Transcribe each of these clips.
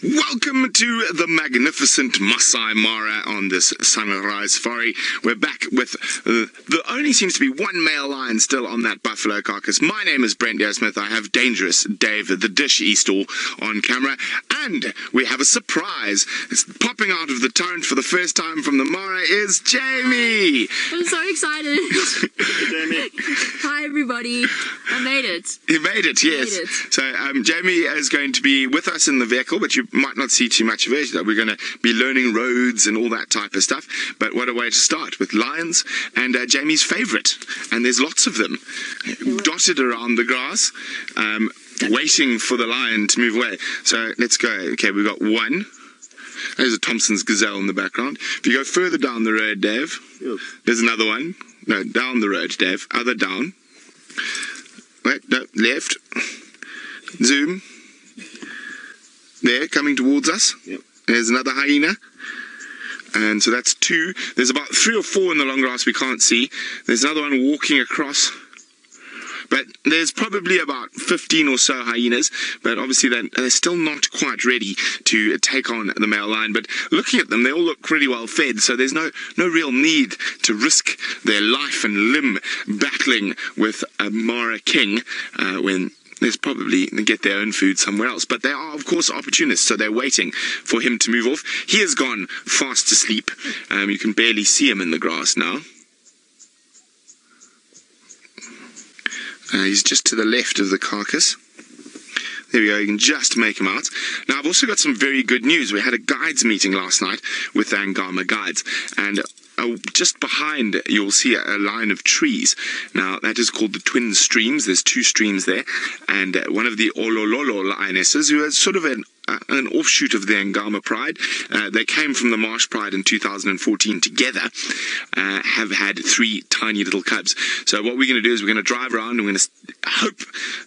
Welcome to the magnificent Masai Mara on this sunrise safari. We're back with the only seems to be one male lion still on that buffalo carcass. My name is Brent Smith. I have Dangerous Dave, the Dish Eastall, on camera. And we have a surprise. It's popping out of the torrent for the first time from the Mara is Jamie. I'm so excited. Jamie. Hi everybody. I made it. You made it, yes. Made it. So Jamie is going to be with us in the vehicle, but you might not see too much of it. We're going to be learning roads and all that type of stuff. But what a way to start with lions and Jamie's favourite. And there's lots of them dotted around the grass, waiting for the lion to move away. So let's go. Okay, we've got one. There's a Thompson's gazelle in the background. If you go further down the road, Dave, there's another one. No, down the road, Dave. Other down. Wait, no, left. Zoom. There, coming towards us. Yep. There's another hyena. And so that's two. There's about 3 or 4 in the long grass we can't see. There's another one walking across. But there's probably about 15 or so hyenas, but obviously they're still not quite ready to take on the male lion. But looking at them, they all look really well fed, so there's no real need to risk their life and limb battling with a Mara king when there's probably they get their own food somewhere else. But they are, of course, opportunists, so they're waiting for him to move off. He has gone fast asleep. You can barely see him in the grass now. He's just to the left of the carcass. There we go, you can just make him out. Now, I've also got some very good news. We had a guides meeting last night with the Angama guides, and just behind you'll see a line of trees. Now, that is called the Twin Streams. There's 2 streams there, and one of the Olololo lionesses, who is sort of an offshoot of the Angama Pride. They came from the Marsh Pride in 2014 together, have had 3 tiny little cubs. So what we're going to do is we're going to drive around and we're going to hope,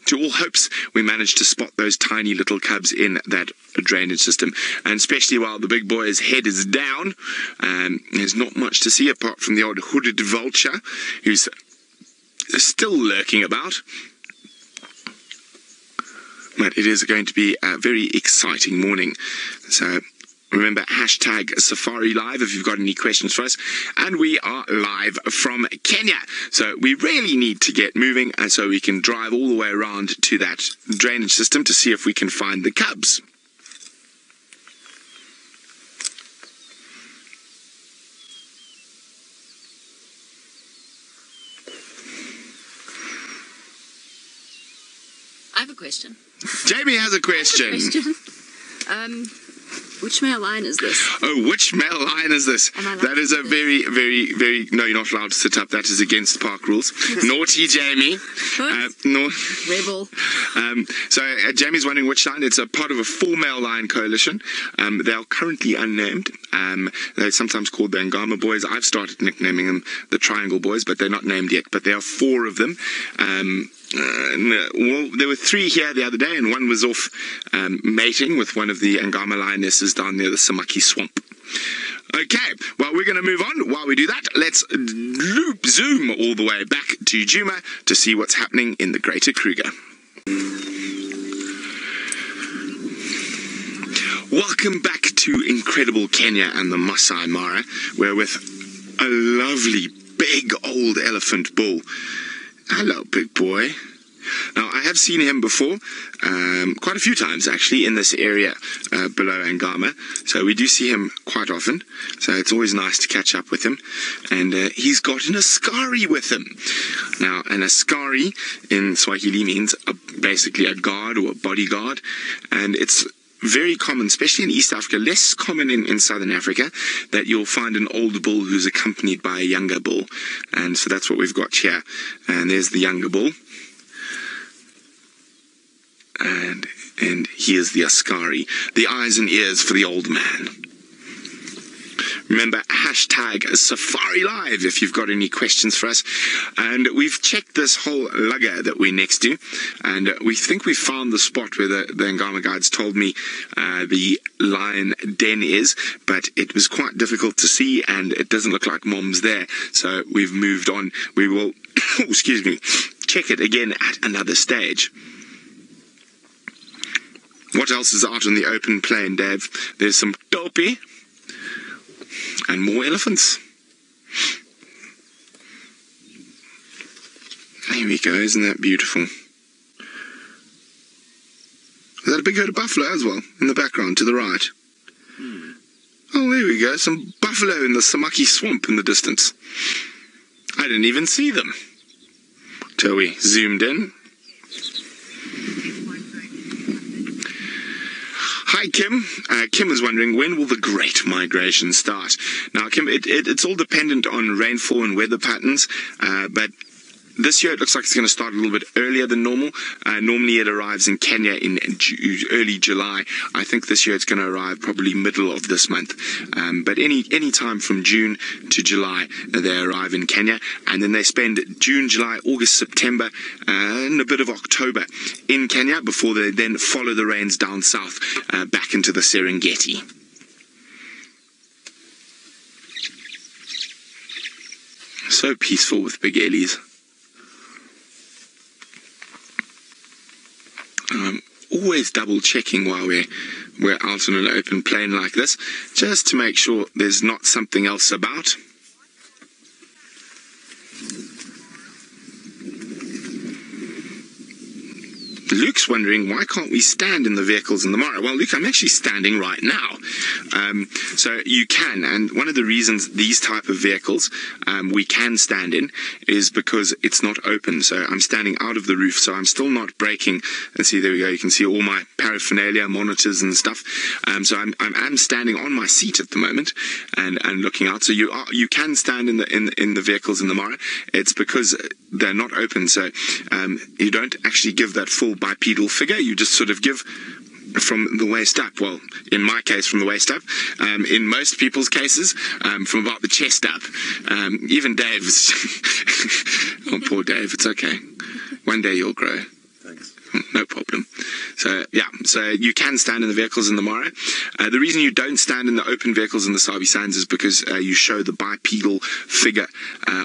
to all hopes, we manage to spot those tiny little cubs in that drainage system. And especially while the big boy's head is down, there's not much to see apart from the odd hooded vulture who's still lurking about. But it is going to be a very exciting morning. So remember, hashtag Safari Live if you've got any questions for us. And we are live from Kenya. So we really need to get moving, and so we can drive all the way around to that drainage system to see if we can find the cubs. I have a question. Jamie has a question. Which male lion is this? Oh, which male lion is this? That is a very, very, very... No, you're not allowed to sit up. That is against park rules. Naughty Jamie. Rebel. So Jamie's wondering which lion. It's a part of a 4-male lion coalition. They are currently unnamed. They're sometimes called the Angama boys. I've started nicknaming them the Triangle boys, but they're not named yet. But there are 4 of them. Well, there were 3 here the other day, and one was off mating with one of the Angama lionesses down near the Samaki swamp. Okay, well, we're going to move on. While we do that, let's zoom all the way back to Djuma to see what's happening in the Greater Kruger. Welcome back to incredible Kenya and the Masai Mara. We're with a lovely big old elephant bull. Hello, big boy. Now, I have seen him before, quite a few times actually, in this area below Angama. So we do see him quite often. So it's always nice to catch up with him. And he's got an Ascari with him. Now, an Ascari in Swahili means basically a guard or a bodyguard. And it's very common, especially in East Africa, less common in Southern Africa, that you'll find an older bull who's accompanied by a younger bull. And so that's what we've got here. And there's the younger bull. And here's the Ascari, the eyes and ears for the old man. Remember, hashtag Safari Live if you've got any questions for us. And we've checked this whole lugger that we're next to, and we think we found the spot where the Angama guides told me the lion den is, but it was quite difficult to see, and it doesn't look like Mom's there. So we've moved on. We will, excuse me, check it again at another stage. What else is out on the open plain, Dave? There's some topi and more elephants. Here we go, isn't that beautiful? Is that a big herd of buffalo as well, in the background, to the right? Oh, there we go, some buffalo in the Samaki swamp in the distance. I didn't even see them till we zoomed in. Hi, Kim. Kim is wondering, when will the Great Migration start? Now, Kim, it's all dependent on rainfall and weather patterns, but this year it looks like it's going to start a little bit earlier than normal. Normally it arrives in Kenya in early July. I think this year it's going to arrive probably middle of this month. But any time from June to July they arrive in Kenya, and then they spend June, July, August, September, and a bit of October in Kenya before they then follow the rains down south back into the Serengeti. So peaceful with big ellies. I'm always double checking while we're out on an open plain like this, just to make sure there's not something else about. Luke's wondering, why can't we stand in the vehicles in the Mara? Well, Luke, I'm actually standing right now. So you can, and one of the reasons these type of vehicles we can stand in is because it's not open. So I'm standing out of the roof, so I'm still not braking. And see, there we go, you can see all my paraphernalia, monitors and stuff. So I'm standing on my seat at the moment and looking out. So you can stand in the vehicles in the Mara. It's because they're not open, so you don't actually give that full bipedal figure. You just sort of give from the waist up. Well, in my case, from the waist up. In most people's cases, from about the chest up. Even Dave's. Oh, poor Dave. It's okay. One day you'll grow. Thanks. No problem. So, yeah, so you can stand in the vehicles in the Mara. The reason you don't stand in the open vehicles in the Sabi Sands is because you show the bipedal figure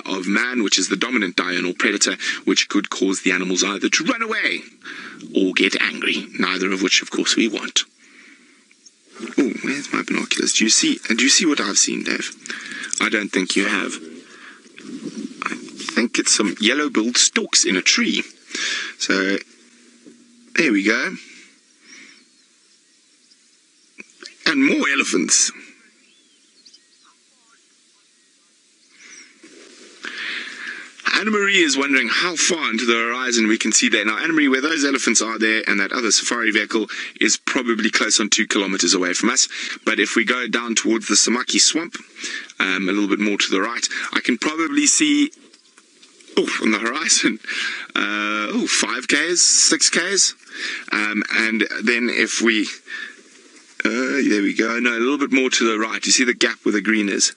of man, which is the dominant diurnal predator, which could cause the animals either to run away or get angry, neither of which, of course, we want. Oh, where's my binoculars? Do you see what I've seen, Dave? I don't think you have. I think it's some yellow-billed storks in a tree. So, there we go. And more elephants. Anna-Marie is wondering how far into the horizon we can see there. Now, Anna-Marie, where those elephants are there and that other safari vehicle is probably close on 2 kilometers away from us. But if we go down towards the Samaki swamp, a little bit more to the right, I can probably see, on the horizon, 5Ks, 6Ks. And then if we, there we go, no, a little bit more to the right. You see the gap where the green is?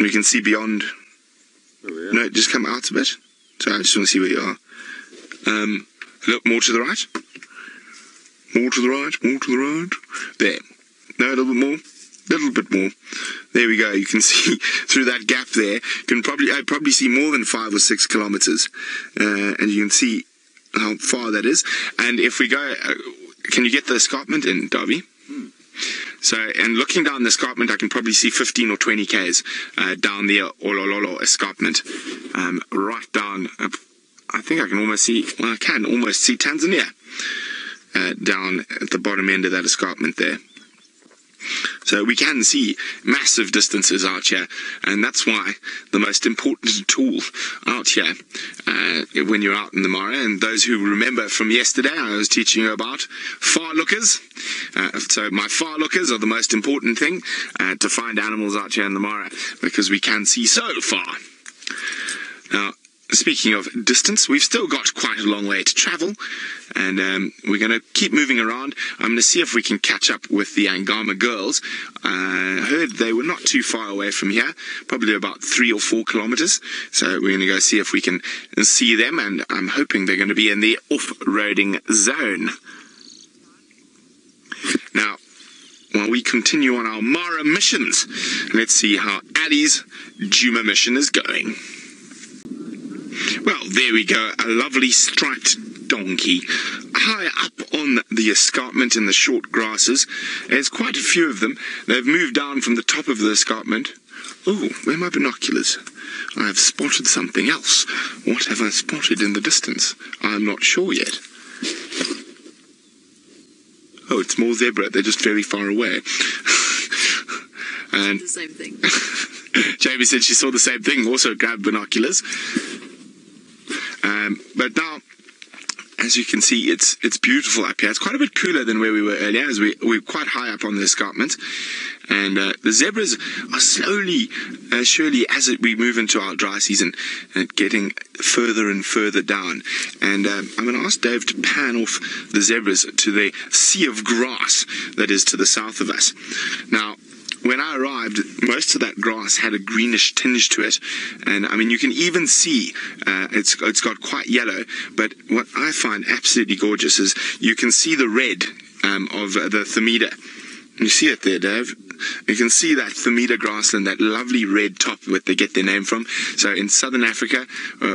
We can see beyond. Oh, yeah. No, just come out a bit. So I just want to see where you are. A little more to the right. More to the right, more to the right. There. No, a little bit more. Little bit more. There we go. You can see through that gap there. You can probably see more than 5 or 6 kilometers. And you can see how far that is. And if we go, can you get the escarpment in, Darby? So, and looking down the escarpment, I can probably see 15 or 20 Ks down the Olololo escarpment. Right down, I think I can almost see, well, I can almost see Tanzania down at the bottom end of that escarpment there. So we can see massive distances out here, and that's why the most important tool out here when you're out in the Mara, and those who remember from yesterday, I was teaching you about far lookers. So my far lookers are the most important thing to find animals out here in the Mara, because we can see so far. Now, speaking of distance, we've still got quite a long way to travel, and we're going to keep moving around. I'm going to see if we can catch up with the Angama girls. I heard they were not too far away from here, probably about 3 or 4 kilometers. So we're going to go see if we can see them, and I'm hoping they're going to be in the off-roading zone. Now, while we continue on our Mara missions, let's see how Ali's Djuma mission is going. Well, there we go, a lovely striped donkey. high up on the escarpment in the short grasses. There's quite a few of them. They've moved down from the top of the escarpment. Oh, where are my binoculars? I have spotted something else. What have I spotted in the distance? I'm not sure yet. Oh, it's more zebra. They're just very far away. And The same thing. Jamie said she saw the same thing, also grabbed binoculars. But now, as you can see, it's beautiful up here. It's quite a bit cooler than where we were earlier, as we're quite high up on the escarpment. And the zebras are slowly, surely, as we move into our dry season, getting further and further down. And I'm going to ask Dave to pan off the zebras to the sea of grass that is to the south of us. Now, when I arrived, most of that grass had a greenish tinge to it, and I mean you can even see it's got quite yellow. But what I find absolutely gorgeous is you can see the red of the Thermida. You see it there, Dave? You can see that Thermida grassland, that lovely red top that they get their name from. So in southern Africa,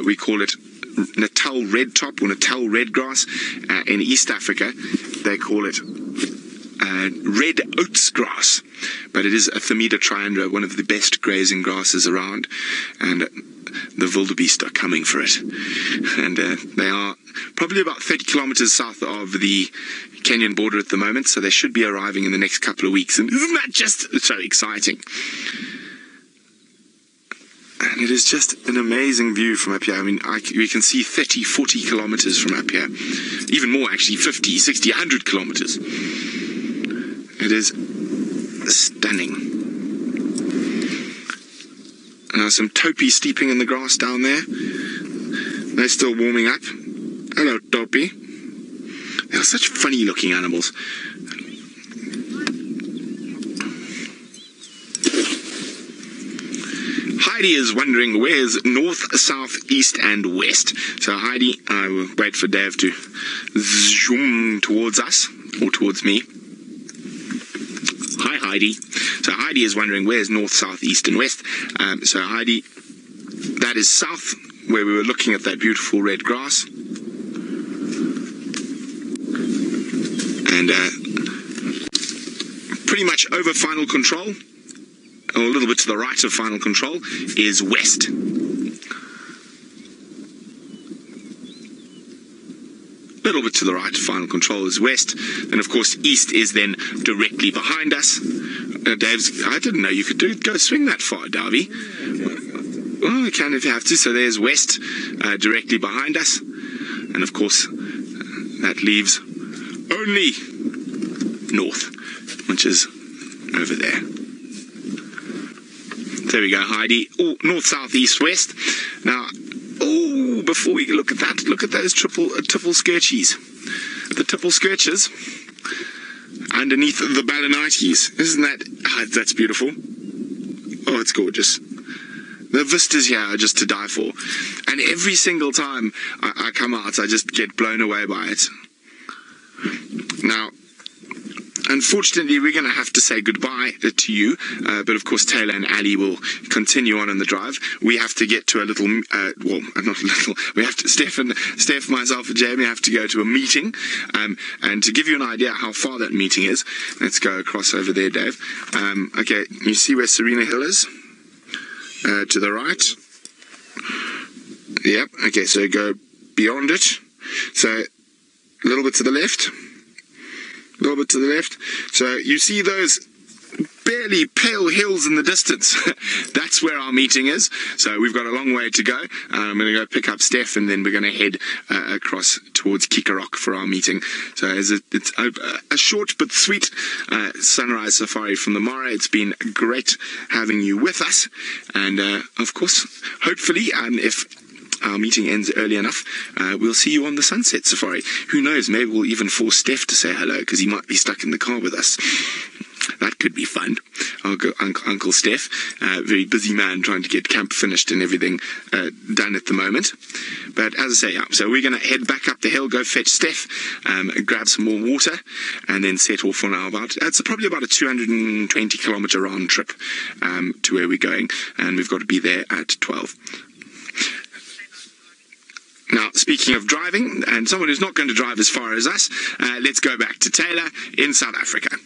we call it Natal red top or Natal red grass. In East Africa, they call it red oats grass, but it is a Thermida triandra, one of the best grazing grasses around, and the wildebeest are coming for it. And they are probably about 30 kilometers south of the Kenyan border at the moment, so they should be arriving in the next couple of weeks. And isn't that just so exciting? And it is just an amazing view from up here. I mean, we can see 30, 40 kilometers from up here. Even more, actually, 50, 60, 100 kilometers. It is stunning. Now some topi steeping in the grass down there. They're still warming up. Hello, topi. They are such funny looking animals. Heidi is wondering where's north, south, east and west. So Heidi, I will wait for Dave to zoom towards us, or towards me. Hi Heidi. So Heidi is wondering where's north, south, east and west. So Heidi, that is south, where we were looking at that beautiful red grass. And pretty much over final control, or a little bit to the right of final control, is west. A little bit to the right of final control is west, and of course east is then directly behind us. I didn't know you could go swing that far, Darby. Well, you can if you have to. So there's west directly behind us, and of course that leaves only north, which is over there. There we go, Heidi. Oh, north, south, east, west. Now, before we look at that, look at those tipple skirchies. The tipple skirches underneath the balanites. Isn't that, that's beautiful. Oh, it's gorgeous. The vistas here are just to die for. And every single time I come out, I just get blown away by it. Now, unfortunately, we're going to have to say goodbye to you, but of course Taylor and Ali will continue on in the drive. We have to get to a little, well, not a little, we have to, Steph, myself and Jamie have to go to a meeting, and to give you an idea how far that meeting is, let's go across over there, Dave. Okay, you see where Serena Hill is? To the right. Yep, okay, so go beyond it. So, a little bit to the left. A little bit to the left. So you see those barely pale hills in the distance. That's where our meeting is. So we've got a long way to go. I'm going to go pick up Steph, and then we're going to head across towards Kikarok for our meeting. So it's a short but sweet sunrise safari from the Mara. It's been great having you with us. And of course, hopefully, if our meeting ends early enough, we'll see you on the sunset safari. Who knows, maybe we'll even force Steph to say hello, because he might be stuck in the car with us. That could be fun. I'll go Uncle Steph, very busy man trying to get camp finished and everything done at the moment. But as I say, so we're going to head back up the hill, go fetch Steph, grab some more water, and then set off on our it's probably about a 220 kilometer round trip to where we're going, and we've got to be there at 12. Now, speaking of driving, and someone who's not going to drive as far as us, let's go back to Taylor in South Africa.